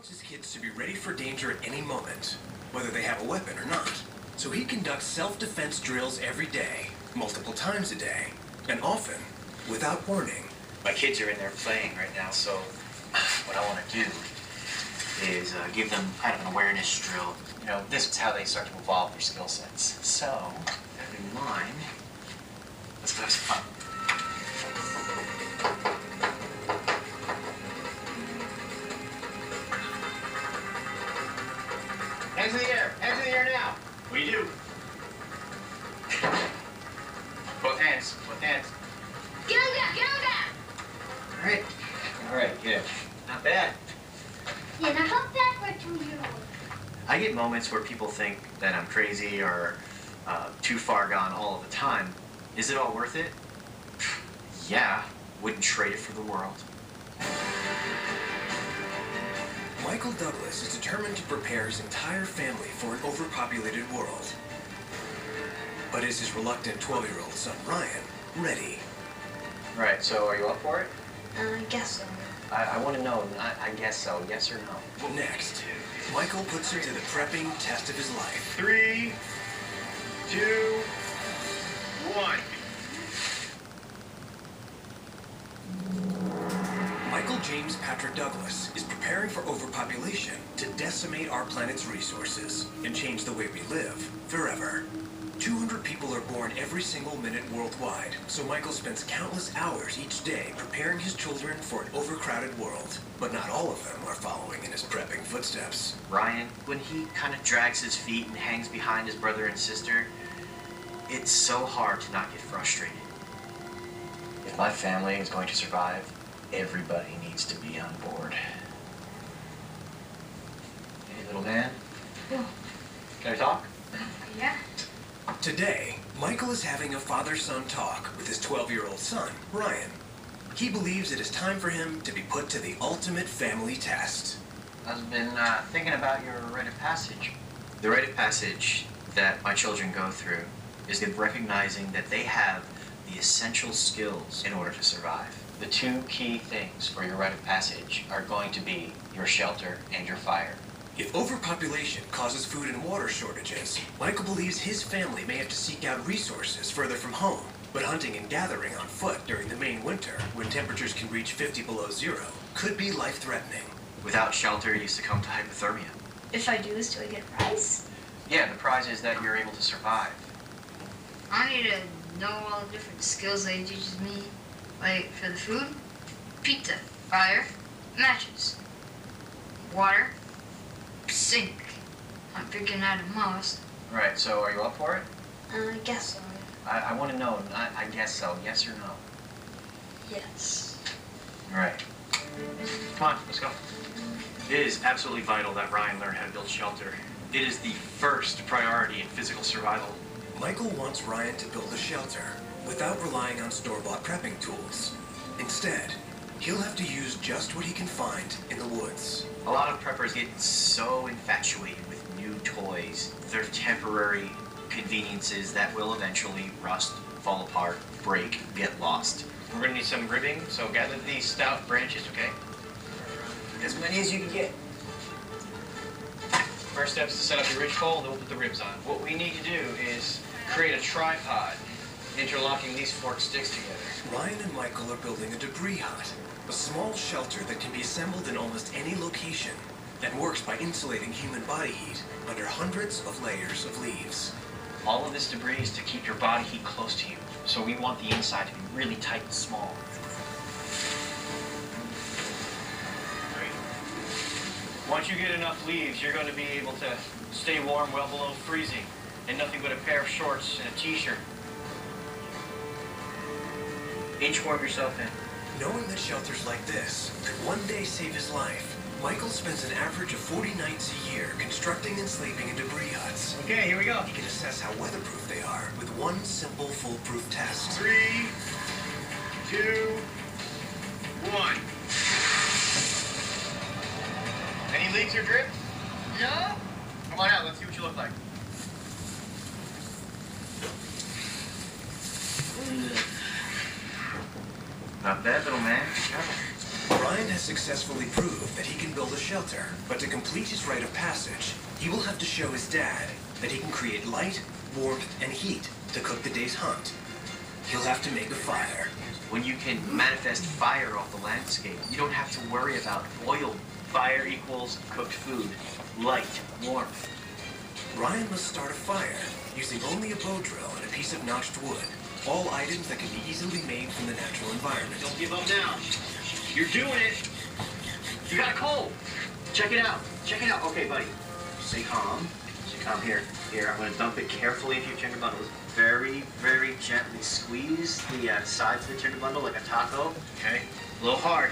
His kids to be ready for danger at any moment, whether they have a weapon or not. So he conducts self-defense drills every day, multiple times a day, and often without warning. My kids are in there playing right now, so what I want to do is give them kind of an awareness drill. You know, this is how they start to evolve their skill sets. So, that in mind, let's go have some fun. Hands in the air! Hands in the air now! What do you do? Both hands. Both hands. Get on down! Get on down! All right. All right, good. Not bad. Yeah, now how bad for a 2-year-old? I get moments where people think that I'm crazy or too far gone all of the time. Is it all worth it? Yeah. Wouldn't trade it for the world. Michael Douglas is determined to prepare his entire family for an overpopulated world. But is his reluctant 12-year-old son, Ryan, ready? Right, so are you up for it? I guess so. I want to know, I guess so, yes or no? Next, Michael puts him to the prepping test of his life. 3, 2, 1. Michael James Patrick Douglas is preparing for overpopulation to decimate our planet's resources and change the way we live forever. 200 people are born every single minute worldwide, so Michael spends countless hours each day preparing his children for an overcrowded world. But not all of them are following in his prepping footsteps. Ryan, when he kind of drags his feet and hangs behind his brother and sister, it's so hard to not get frustrated. If my family is going to survive, everybody needs to be on board. Hey, little man. Yeah. Can I talk? Yeah. Today, Michael is having a father-son talk with his 12-year-old son, Ryan. He believes it is time for him to be put to the ultimate family test. I've been thinking about your rite of passage. The rite of passage that my children go through is recognizing that they have the essential skills in order to survive. The 2 key things for your rite of passage are going to be your shelter and your fire. If overpopulation causes food and water shortages, Michael believes his family may have to seek out resources further from home. But hunting and gathering on foot during the Maine winter, when temperatures can reach 50 below zero, could be life-threatening. Without shelter, you succumb to hypothermia. If I do this, do I get a prize? Yeah, the prize is that you're able to survive. I need to know all the different skills that he teaches me. Like, for the food, pizza, fire, matches, water, sink. I'm figuring out a most. Right, so are you up for it? I guess so. I want to know, I guess so, yes or no? Yes. All right. Come on, let's go. It is absolutely vital that Ryan learn how to build shelter. It is the first priority in physical survival. Michael wants Ryan to build a shelter without relying on store-bought prepping tools. Instead, he'll have to use just what he can find in the woods. A lot of preppers get so infatuated with new toys. They're temporary conveniences that will eventually rust, fall apart, break, get lost. We're gonna need some ribbing, so gather these stout branches, okay? As many as you can get. First step is to set up your ridgepole, and then we'll put the ribs on. What we need to do is create a tripod, interlocking these forked sticks together. Ryan and Michael are building a debris hut, a small shelter that can be assembled in almost any location and works by insulating human body heat under hundreds of layers of leaves. All of this debris is to keep your body heat close to you, so we want the inside to be really tight and small. Once you get enough leaves, you're going to be able to stay warm well below freezing, and nothing but a pair of shorts and a t-shirt. Inchworm yourself in. Knowing that shelters like this could one day save his life, Michael spends an average of 40 nights a year constructing and sleeping in debris huts. Okay, here we go. He can assess how weatherproof they are with one simple foolproof test. 3, 2, 1. Any leaks or drips? No? Come on out, let's see what you look like. Not bad, little man. Good job. Ryan has successfully proved that he can build a shelter, but to complete his rite of passage, he will have to show his dad that he can create light, warmth, and heat to cook the day's hunt. He'll have to make a fire. When you can manifest fire off the landscape, you don't have to worry about oil. Fire equals cooked food, light, warmth. Ryan must start a fire using only a bow drill and a piece of notched wood, all items that can be easily made from the natural environment. Don't give up now. You're doing it. You got a cold. Check it out. Check it out. Okay, buddy. Stay calm. Stay calm. Here. Here, I'm going to dump it carefully into your tinder bundles. Very, very gently squeeze the sides of the tinder bundle like a taco. Okay? A little hard.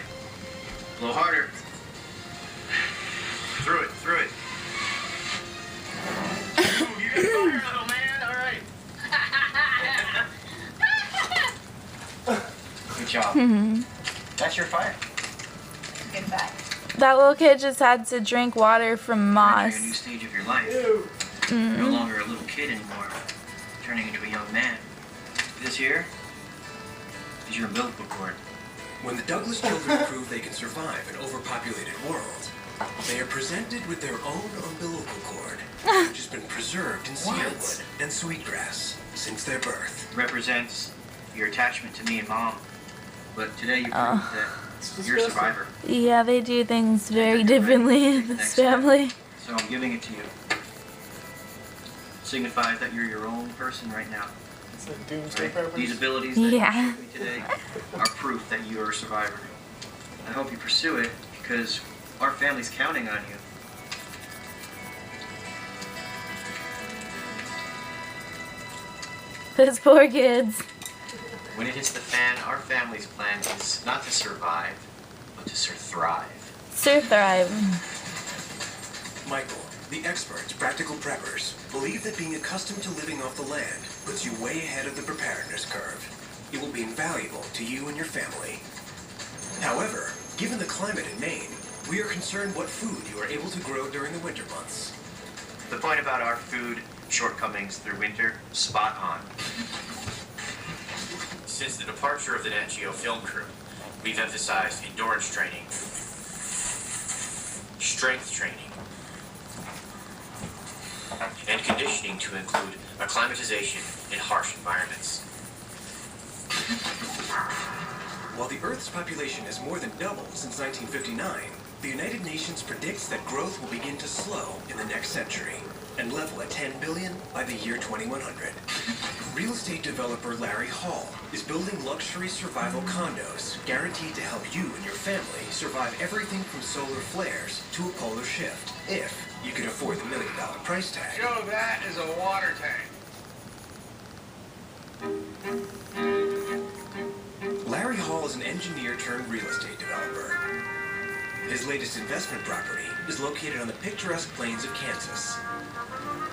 A little harder. Through it. Through it. Ooh, you got fire, little man. All right. Good job. That's your fire. Get back. That little kid just had to drink water from You're entering a new moss. stage of your life. You're no longer a little kid anymore. Turning into a young man. This here is your umbilical cord. When the Douglas children prove they can survive an overpopulated world, they are presented with their own umbilical cord, which has been preserved in cedarwood and sweetgrass since their birth. Represents your attachment to me and Mom. But today you prove that you're a survivor. Yeah, they do things very differently in this family. So I'm giving it to you. Signifies that you're your own person right now. It's like doomsday Right? preppers. These abilities that Yeah. you showed me today are proof that you are a survivor. I hope you pursue it because our family's counting on you. Those poor kids. When it hits the fan, our family's plan is not to survive, but to thrive. Sir Thrive. Michael, the experts, practical preppers, believe that being accustomed to living off the land puts you way ahead of the preparedness curve. It will be invaluable to you and your family. However, given the climate in Maine, we are concerned what food you are able to grow during the winter months. The point about our food shortcomings through winter, spot on. Since the departure of the Nat Geo film crew, we've emphasized endurance training, strength training, and conditioning to include acclimatization in harsh environments. While the Earth's population has more than doubled since 1959, the United Nations predicts that growth will begin to slow in the next century and level at 10 billion by the year 2100. Real estate developer Larry Hall is building luxury survival condos guaranteed to help you and your family survive everything from solar flares to a polar shift, if you can afford the $1 million price tag. Joe, that is a water tank. Larry Hall is an engineer turned real estate developer. His latest investment property is located on the picturesque plains of Kansas.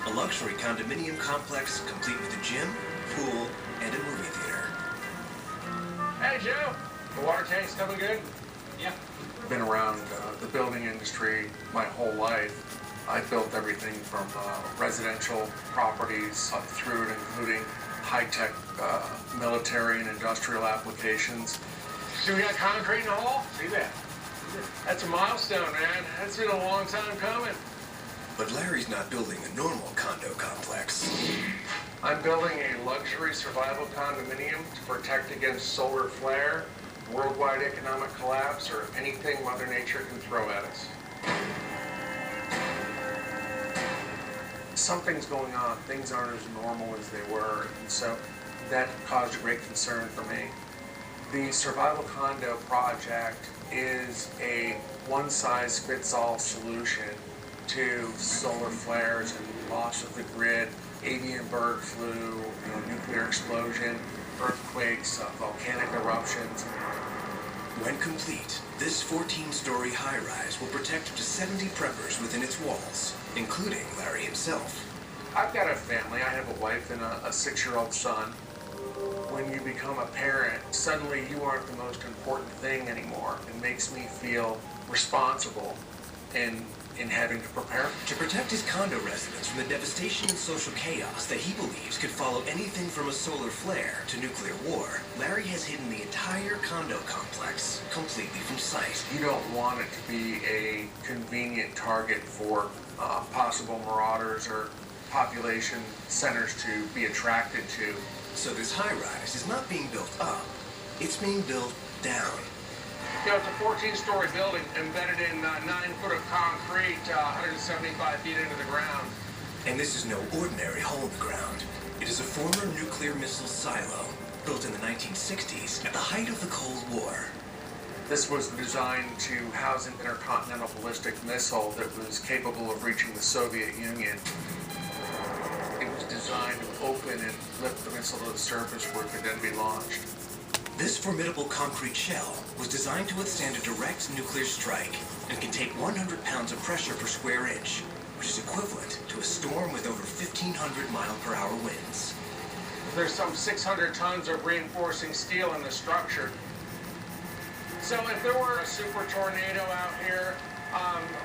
A luxury condominium complex complete with a gym, pool, and a movie theater. Hey, Joe. The water tank's coming good? Yeah. Been around the building industry my whole life. I built everything from residential properties up through and including high-tech military and industrial applications. See, we got concrete in the hole? See that? That's a milestone, man. That's been a long time coming. But Larry's not building a normal condo complex. I'm building a luxury survival condominium to protect against solar flare, worldwide economic collapse, or anything Mother Nature can throw at us. Something's going on. Things aren't as normal as they were, and so that caused a great concern for me. The survival condo project is a one-size-fits-all solution to solar flares and loss of the grid, avian bird flu, nuclear explosion, earthquakes, volcanic eruptions. When complete, this 14-story high-rise will protect up to 70 preppers within its walls, including Larry himself. I've got a family. I have a wife and a 6-year-old son. When you become a parent, suddenly you aren't the most important thing anymore. It makes me feel responsible and in having to prepare. To protect his condo residents from the devastation and social chaos that he believes could follow anything from a solar flare to nuclear war, Larry has hidden the entire condo complex completely from sight. You don't want it to be a convenient target for possible marauders or population centers to be attracted to. So this high-rise is not being built up, it's being built down. You know, it's a 14-story building embedded in 9 foot of concrete, 175 feet into the ground. And this is no ordinary hole in the ground. It is a former nuclear missile silo built in the 1960s at the height of the Cold War. This was designed to house an intercontinental ballistic missile that was capable of reaching the Soviet Union. It was designed to open and lift the missile to the surface where it could then be launched. This formidable concrete shell was designed to withstand a direct nuclear strike and can take 100 pounds of pressure per square inch, which is equivalent to a storm with over 1,500 mile-per-hour winds. There's some 600 tons of reinforcing steel in the structure. So if there were a super tornado out here,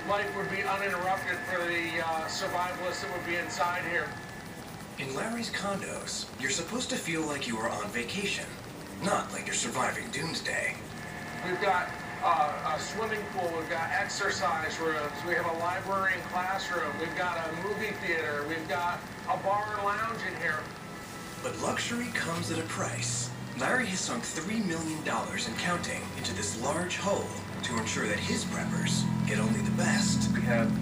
life would be uninterrupted for the survivalists that would be inside here. In Larry's condos, you're supposed to feel like you are on vacation, not like you're surviving doomsday. We've got a swimming pool, we've got exercise rooms, we have a library and classroom, we've got a movie theater, we've got a bar and lounge in here. But luxury comes at a price. Larry has sunk $3 million and counting into this large hole to ensure that his preppers get only the best. We have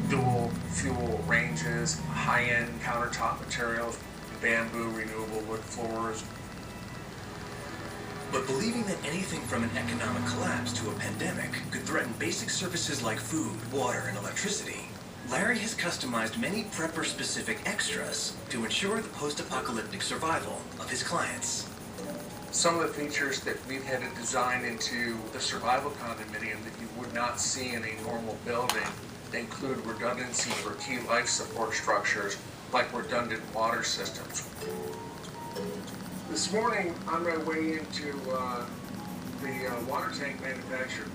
dual fuel ranges, high-end countertop materials, bamboo renewable wood floors. But believing that anything from an economic collapse to a pandemic could threaten basic services like food, water, and electricity, Larry has customized many prepper-specific extras to ensure the post-apocalyptic survival of his clients. Some of the features that we've had to design into the survival condominium that you would not see in a normal building include redundancy for key life support structures like redundant water systems. This morning, on my way into the water tank manufacturer.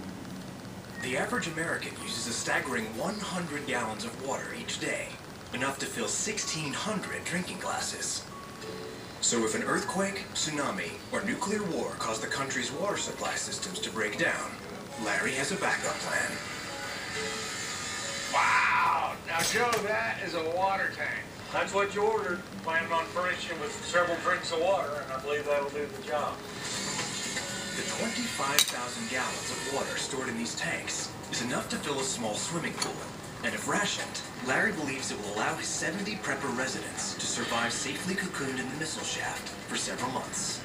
The average American uses a staggering 100 gallons of water each day, enough to fill 1,600 drinking glasses. So if an earthquake, tsunami, or nuclear war cause the country's water supply systems to break down, Larry has a backup plan. Wow! Now, Joe, that is a water tank. That's what you ordered. Planning on furnishing with several drinks of water, and I believe that will do the job. The 25,000 gallons of water stored in these tanks is enough to fill a small swimming pool. And if rationed, Larry believes it will allow his 70 prepper residents to survive safely cocooned in the missile shaft for several months.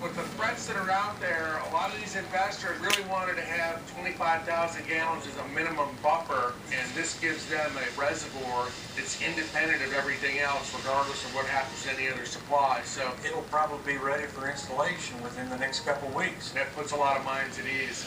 With the threats that are out there, a lot of these investors really wanted to have 25,000 gallons as a minimum buffer, and this gives them a reservoir that's independent of everything else, regardless of what happens to any other supply. So It'll probably be ready for installation within the next couple of weeks. that puts a lot of minds at ease.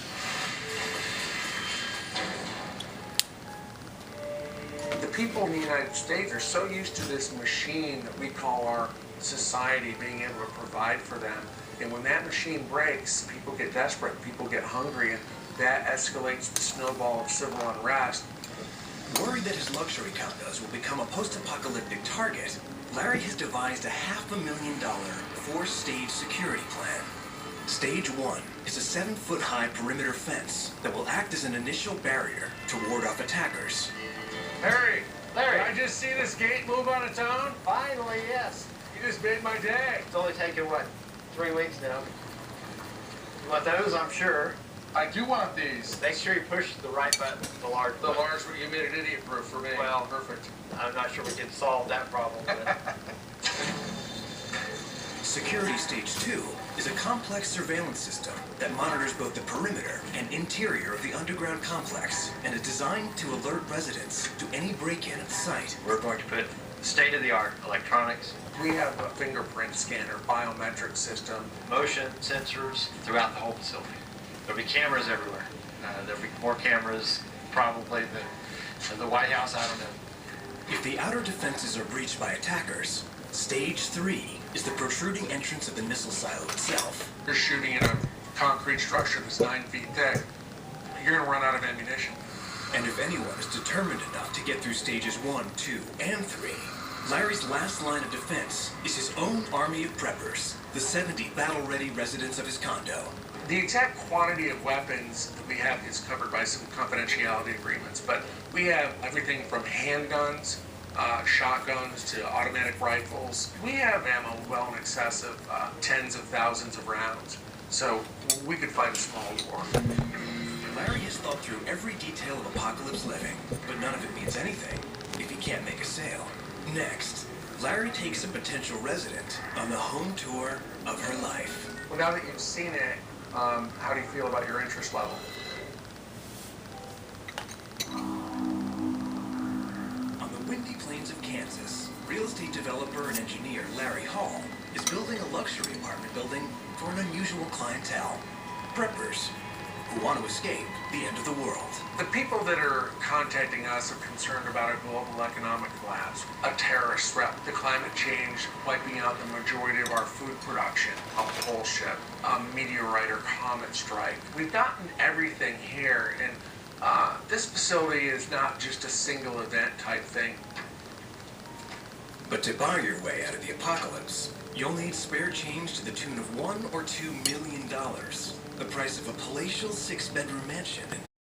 The people in the United States are so used to this machine that we call our society being able to provide for them. And when that machine breaks, people get desperate, people get hungry, and that escalates the snowball of civil unrest. Worried that his luxury condos will become a post-apocalyptic target, Larry has devised a $500,000 four-stage security plan. Stage 1 is a 7-foot-high perimeter fence that will act as an initial barrier to ward off attackers. Larry, Larry. did I just see this gate move on its own? Finally, yes. You just made my day. It's only taken, 3 weeks now? You want those, I'm sure. I do want these. Make sure you push the right button, the large The button. large one, you made it idiot-proof for me. Well, Perfect. I'm not sure we can solve that problem. But Security Stage 2 is a complex surveillance system that monitors both the perimeter and interior of the underground complex and is designed to alert residents to any break-in at the site. We're going to put state-of-the-art electronics, We have a fingerprint scanner, biometric system. motion sensors throughout the whole facility. There'll be cameras everywhere. There'll be more cameras probably than the White House, I don't know. If the outer defenses are breached by attackers, Stage 3 is the protruding entrance of the missile silo itself. You're shooting in a concrete structure that's 9 feet thick. You're going to run out of ammunition. And if anyone is determined enough to get through stages 1, 2, and 3, Larry's last line of defense is his own army of preppers, the 70 battle-ready residents of his condo. The exact quantity of weapons that we have is covered by some confidentiality agreements, but we have everything from handguns, shotguns to automatic rifles. We have ammo well in excess of tens of thousands of rounds, so we could fight a small war. Larry has thought through every detail of apocalypse living, but none of it means anything if he can't make a sale. Next, Larry takes a potential resident on the home tour of her life. Well, now that you've seen it, how do you feel about your interest level? On the windy plains of Kansas, real estate developer and engineer Larry Hall is building a luxury apartment building for an unusual clientele, preppers who want to escape the end of the world. The people that are contacting us are concerned about a global economic collapse, a terrorist threat, the climate change wiping out the majority of our food production, a pole ship, a meteorite or comet strike. We've gotten everything here, and this facility is not just a single event type thing. But to buy your way out of the apocalypse, you'll need spare change to the tune of $1 or $2 million, the price of a palatial 6-bedroom mansion.